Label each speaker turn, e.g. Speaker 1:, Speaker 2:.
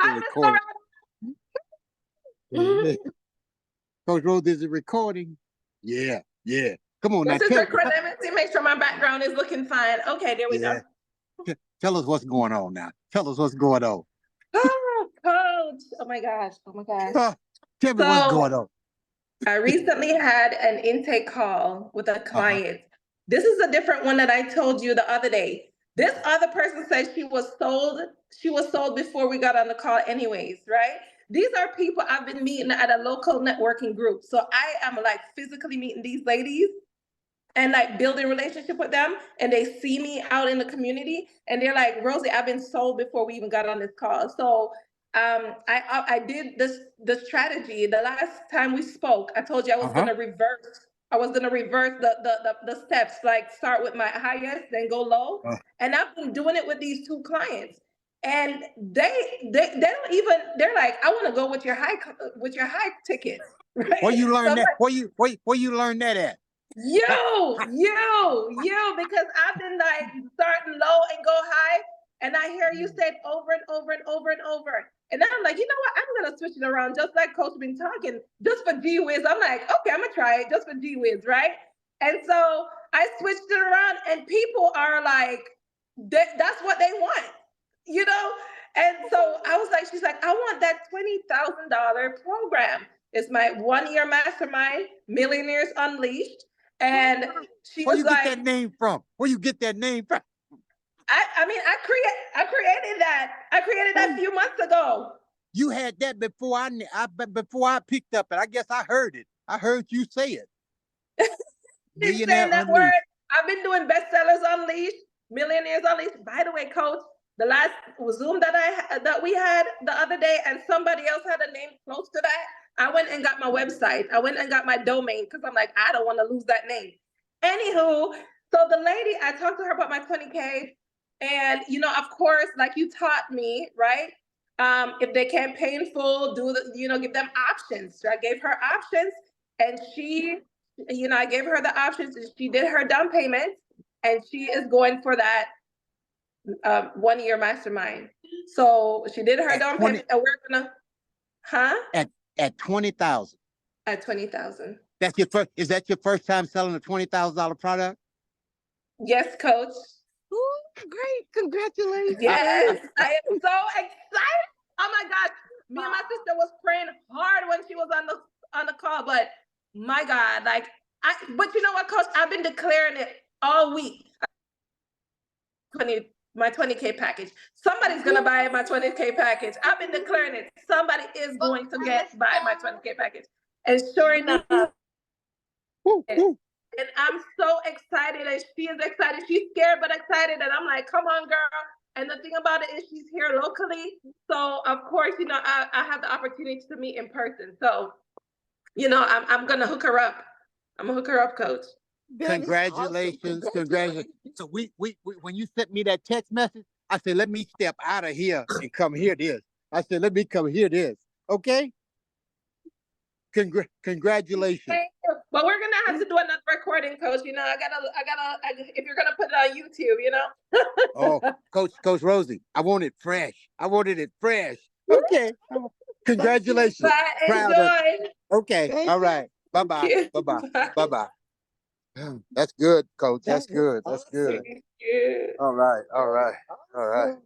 Speaker 1: Still
Speaker 2: Hi,
Speaker 1: recording.
Speaker 2: Mr.
Speaker 1: Coach Rose, is it recording? Yeah, yeah. Come on now,
Speaker 2: This is recording. Let me make sure my background is looking fine. Okay, there we go.
Speaker 1: Tell us what's going on now. Tell us what's going on.
Speaker 2: Oh, coach. Oh my gosh. Oh my gosh.
Speaker 1: Tell me what's going on.
Speaker 2: I recently had an intake call with a client. This is a different one that I told you the other day. This other person said she was sold. She was sold before we got on the call anyways, right? These are people I've been meeting at a local networking group. So I am like physically meeting these ladies and like building relationship with them, and they see me out in the community and they're like, Rosie, I've been sold before we even got on this call. So I did the strategy. The last time we spoke, I told you I was gonna reverse. I was gonna reverse the steps, like start with my highest, then go low. And I've been doing it with these two clients. And they don't even, they're like, I want to go with your high ticket. Right?
Speaker 1: Where you learn
Speaker 2: So
Speaker 1: that?
Speaker 2: like,
Speaker 1: Where you learn that at?
Speaker 2: Because I've been like starting low and go high, and I hear you say it over and over and over and over. And then I'm like, you know what? I'm gonna switch it around, just like Coach been talking, just for G Wiz. I'm like, okay, I'm gonna try it just for G Wiz, right? And so I switched it around, and people are like, that's what they want, you know? And so I was like, she's like, I want that $20,000 program. It's my 1 year mastermind, Millionaires Unleashed. And she
Speaker 1: Where
Speaker 2: was
Speaker 1: you get
Speaker 2: like,
Speaker 1: that name from? Where you get that name from?
Speaker 2: I mean, I created that. I created that a few months ago.
Speaker 1: You had that before before I picked up it. I guess I heard it. I heard you say it.
Speaker 2: Keep saying that word. I've been doing bestsellers unleashed, millionaires unleashed. By the way, Coach, the last Zoom that we had the other day, and somebody else had a name close to that. I went and got my website. I went and got my domain because I'm like, I don't want to lose that name. Anywho, so the lady, I talked to her about my 20K, and of course, like you taught me, right? If they campaign full, give them options. So I gave her options, and I gave her the options, and she did her down payment, and she is going for that 1 year mastermind. So she did her down payment, and we're gonna,
Speaker 1: at 20,000.
Speaker 2: At 20,000.
Speaker 1: That's your first. Is that your first time selling a $20,000 product?
Speaker 2: Yes, Coach.
Speaker 1: Ooh, great! Congratulations.
Speaker 2: Yes, I am so excited. Oh my God, me and my sister was praying hard when she was on the call, but my God, but you know what, Coach? I've been declaring it all week. My 20K package. Somebody's gonna buy my 20K package. I've been declaring it. Somebody is going to buy my 20K package. And sure enough, and I'm so excited, and she is excited. She's scared but excited, and I'm like, come on, girl. And the thing about it is she's here locally. So of course, I have the opportunity to meet in person. So, I'm gonna hook her up. I'm gonna hook her up, Coach.
Speaker 1: Congratulations. Awesome. Congratulations. So we when you sent me that text message, I said, let me step out of here and come hear this. I said, let me come hear this. Okay? Congratulations.
Speaker 2: Thank you. But we're gonna have to do another recording, Coach. I gotta if you're gonna put it on YouTube,
Speaker 1: Oh, Coach Rosie, I wanted it fresh. Okay. Congratulations.
Speaker 2: Bye. Enjoy.
Speaker 1: Okay. All right. Bye-bye. Bye-bye. Bye-bye. That's good, Coach. That's good. That's good. All right. All right. All right.